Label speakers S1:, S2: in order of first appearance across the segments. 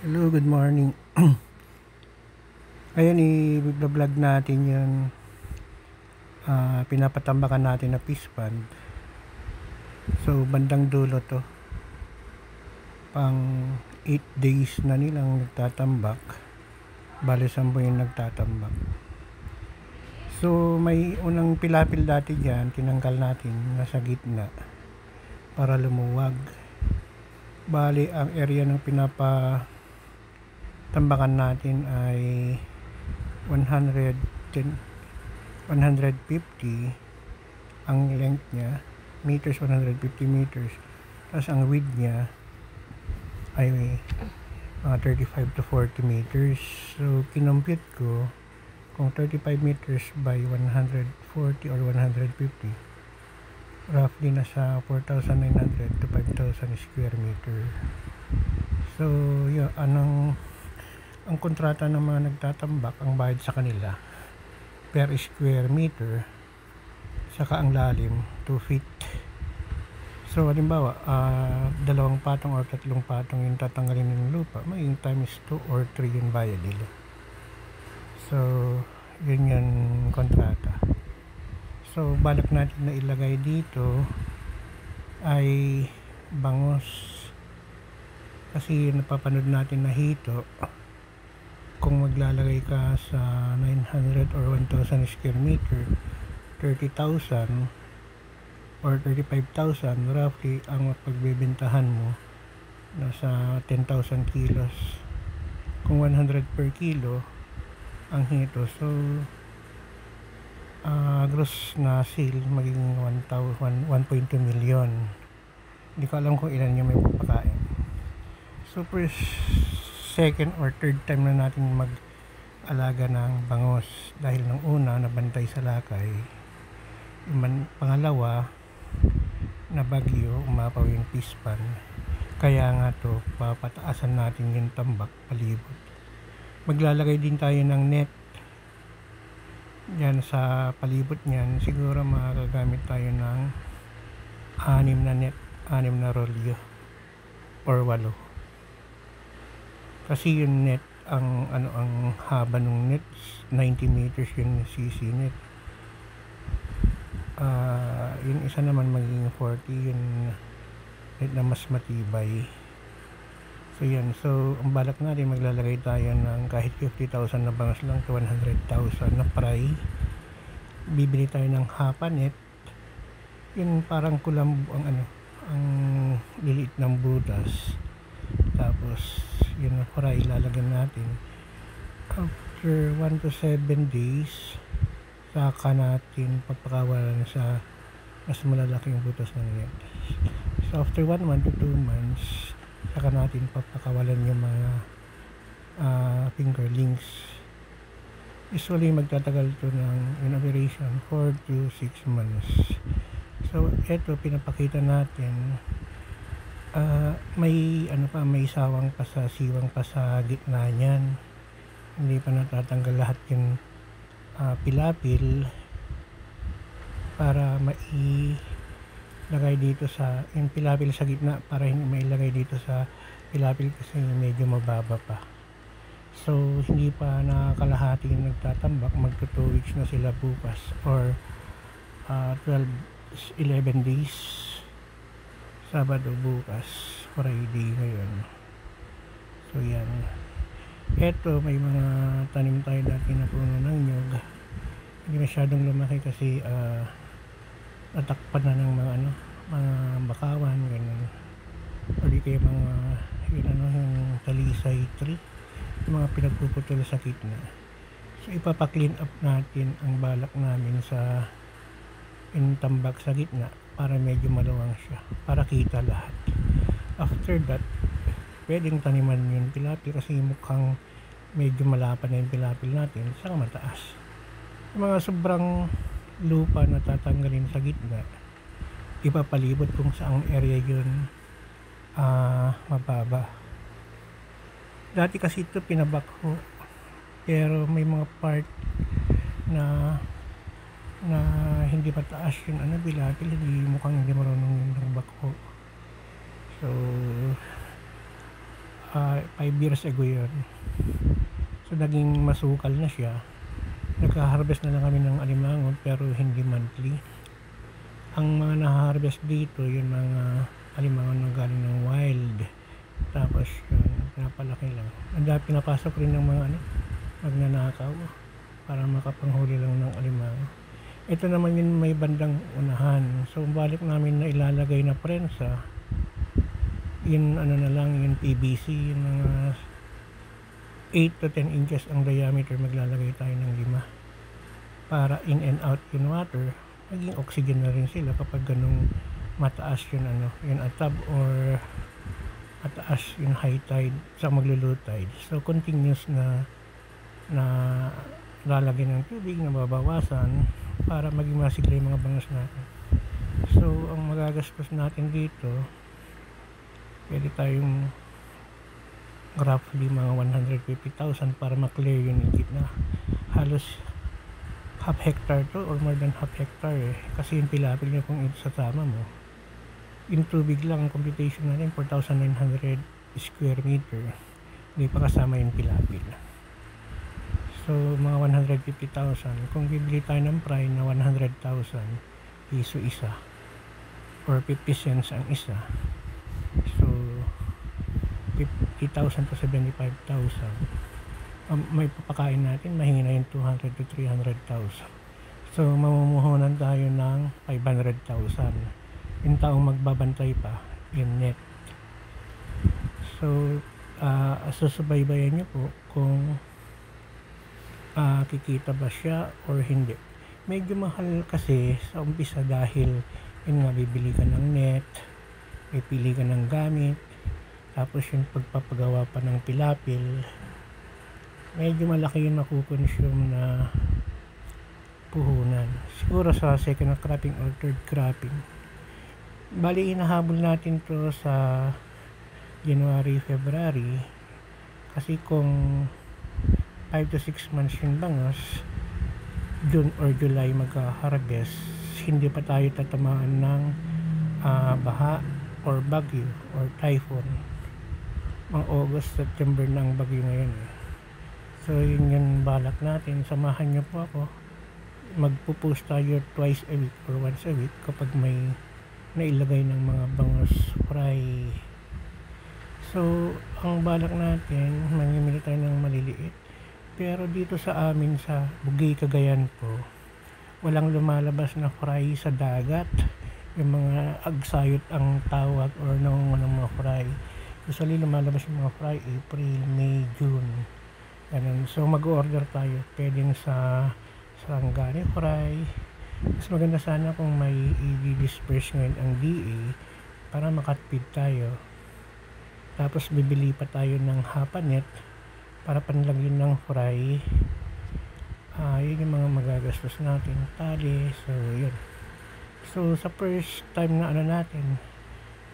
S1: Hello, good morning. Ngayon i-vlog natin yung pinapatambakan natin na fish pond. So, bandang dulo to. Pang 8 days na nilang nagtatambak. Bale, 10 yung nagtatambak. So, may unang pilapil dati dyan, tinanggal natin nasa gitna para lumuwag. Bale, ang area ng pinapatambakan natin ay 150 ang length niya, meters, 150 meters. Tapos ang width niya ay 35 to 40 meters. So, kinompute ko kung 35 meters by 140 or 150, roughly nasa 4,900 to 5,000 square meter. So, yun, ang kontrata ng mga nagtatambak, ang bayad sa kanila per square meter, saka ang lalim 2 feet. So halimbawa, 2 patong or 3 patong yung tatanggalin ng lupa, maging times 2 or 3 yung bayad nila. So yun yung kontrata. So balak natin na ilagay dito ay bangos, kasi napapanood natin na hito. Kung maglalagay ka sa 900 or 1,000 square meter, 30,000 or 35,000, roughly ang pagbebentahan mo nasa 10,000 kilos. Kung 100 per kilo ang hito, so gross na sale magiging 1.2 million. Hindi ko alam kung ilan yung may papakain. So first, second or third time na natin mag-alaga ng bangos, dahil nung una nabantay sa lakay, pangalawa na bagyo, umapaw yung fish pond. Kaya nga to, papataasan natin yung tambak palibot. Maglalagay din tayo ng net yan sa palibot niyan. Siguro magagamit tayo ng 6 na net, 6 na rolyo or 8. Kasi yung net, ang haba ng net 90 meters yung CC net. Yung isa naman magiging 40 yung net na mas matibay. So yan, so ang balak natin, maglalagay tayo ng kahit 50,000 na bangos lang to 100,000 na fry. Bibili tayo ng hapa net, yung parang kulambo, ang liliit ng butas. Tapos yun na fry, ilalagyan natin. After 1 to 7 days, saka natin papakawalan sa mas malalaking butas ng net. So after 1 month to 2 months, saka natin papakawalan yung mga fingerlings. Usually magtatagal to ng in operation 4 to 6 months. So eto, pinapakita natin may may siwang pa sa gitna niyan. Hindi pa natatanggal lahat yung pilapil para mailagay dito sa yung pilapil sa gitna, para hindi mailagay dito sa pilapil kasi medyo mababa pa. So hindi pa nakakalahati yung nagtatambak, magto 2 weeks na sila bukas or 11 days. Sabado bukas, Friday ngayon. So yan. Eto, may mga tanim tayo dati na puno ng nyug. Hindi masyadong lumaki kasi natakpan na ng mga mga bakawan, ganun. O di kaya mga yung talisay tree, yung mga pinagpuputol sa gitna. So ipapa-clean up natin ang balak namin sa tambak sa gitna para medyo maluwang siya, para kita lahat. After that, pwedeng taniman yung pilapil kasi mukhang medyo malapan na yung pilapil natin, saka mataas. Yung mga sobrang lupa na tatanggalin sa gitna, ipapalibot kung saang area yun mababa. Dati kasi ito pinabakho, pero may mga part na hindi mataas yung pilapil, mukhang hindi marunong yung nagbakho. So 5 years ago yun. So naging masukal na siya. Nagka-harvest na lang kami ng alimango pero hindi monthly. Ang mga na-harvest dito yung mga alimango na galing ng wild. Tapos yun, pinapalaki lang. Ang dami pinapasok rin ng mga magnanakaw para makapanghuli lang ng alimango. Ito naman yung may bandang unahan. So balik namin na ilalagay na prensa. Yun ano na lang, yung PVC, yung mga 8 to 10 inches ang diameter, maglalagay tayo ng 5 para in and out yung water, maging oxygen na rin sila kapag ganung mataas yung yung atab or mataas yung high tide sa maglo-low tide. So continuous na lalagyan ng tubig na babawasan para maging masigla yung mga bangos natin. So ang magagastos natin dito, pwede tayong roughly mga 150,000 para ma-clear yung gitna. Halos half hectare to or more than half hectare kasi yung pilapil niya kung ito sa tama mo, yung tubig lang ang computation natin 4,900 square meter, hindi pa kasama yung pilapil. So mga 150,000 kung bibili tayo ng fry na 100,000 piso isa or 50 cents ang isa, so 50,000 to 75,000. May papakain natin, mahina yung 200 to 300,000. So mamumuhunan tayo ng 500,000. Yung taong magbabantay pa, yung net. So susubaybayan nyo po kung kikita ba siya or hindi. Medyo mahal kasi sa umpisa dahil yun nga, bibili ka ng net, pipili ka ng gamit, tapos yung pagpapagawa pa ng pilapil, medyo malaki yung makukonsume na puhunan. Siguro sa second cropping or third cropping. Bali, hinahabol natin to sa January, February. Kasi kung 5 to 6 months yung bangos, June or July magka-harvest, hindi pa tayo tatamaan ng baha or bagyo or typhoon. Mga August, September na ang bagyo ngayon. So yun yung balak natin. Samahan niyo po ako. Magpo-post tayo twice a week or once a week kapag may nailagay ng mga bangos fry. So ang balak natin, mamimili tayo ng maliliit. Pero dito sa amin sa Bugay, Cagayan po, walang lumalabas na fry sa dagat. Yung mga agsayot ang tawag or ng mga fry. Usually lumalabas yung mga fry April, May, June. Ganun. So mag-order tayo. Pwedeng sa Sarangani fry. Mas maganda sana kung may i-disperse ngayon ang DA para makatpid tayo. Tapos bibili pa tayo ng hapanet para panlagyan ng fry. Yun yung mga magagastos natin. Tali. So yun. So sa first time na natin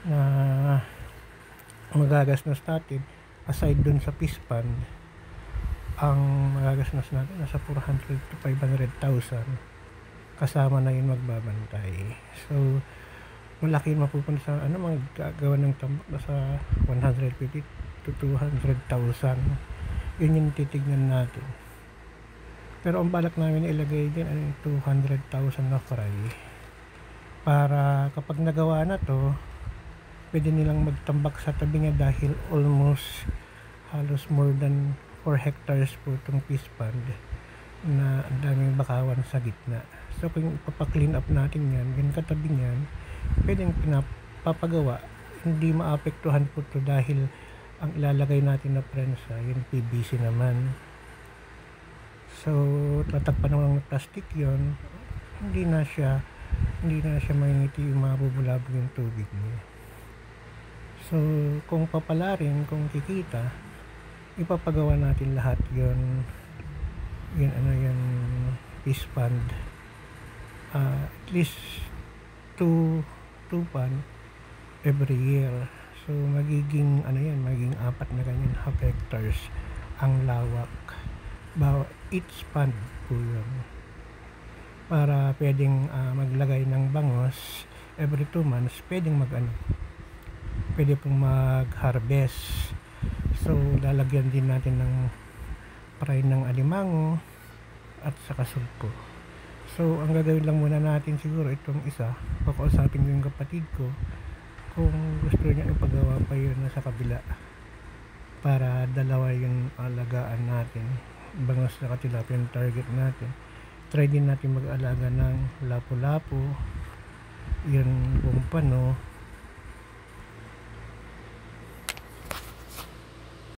S1: na magagastos natin, aside dun sa fish pond, ang magagastos natin nasa 400 to 500,000 kasama na yung magbabantay. So malaki mapupunta sa magagawa ng tambak na sa 150 to 200,000. Yun yung titignan natin. Pero ang balak namin ilagay din 200,000 na fry para kapag nagawa na to, pwede nilang magtambak sa tabi niya dahil almost halos more than 4 hectares po itong fish pond na ang daming bakawan sa gitna. So kung ipapa-clean up natin yan, yung katabi niyan, pwedeng pinapapagawa, hindi maapektuhan po ito dahil ang ilalagay natin na prensa, yung PVC naman. So tatakpan naman ng plastic yon, hindi na siya mangingiti, mabubulabog yung tubig niya. So kung papalarin, kung kikita, ipapagawa natin lahat yon fish pond. At least 2 pond every year. So magiging magiging 4 na ganyan half hectares ang lawak. Each pond po yun. Para pwedeng maglagay ng bangos every 2 months, pwedeng pwede pong mag-harvest. So lalagyan din natin ng fry ng alimango at saka sugpo. So ang gagawin lang muna natin siguro itong isa, pakausapin ko yung kapatid ko kung gusto niya ipagawa pa yun sa kabila para dalawa yung alagaan natin. Bangos na tilapia yung target natin. Try din natin mag-alaga ng lapu-lapu, yung bumpano,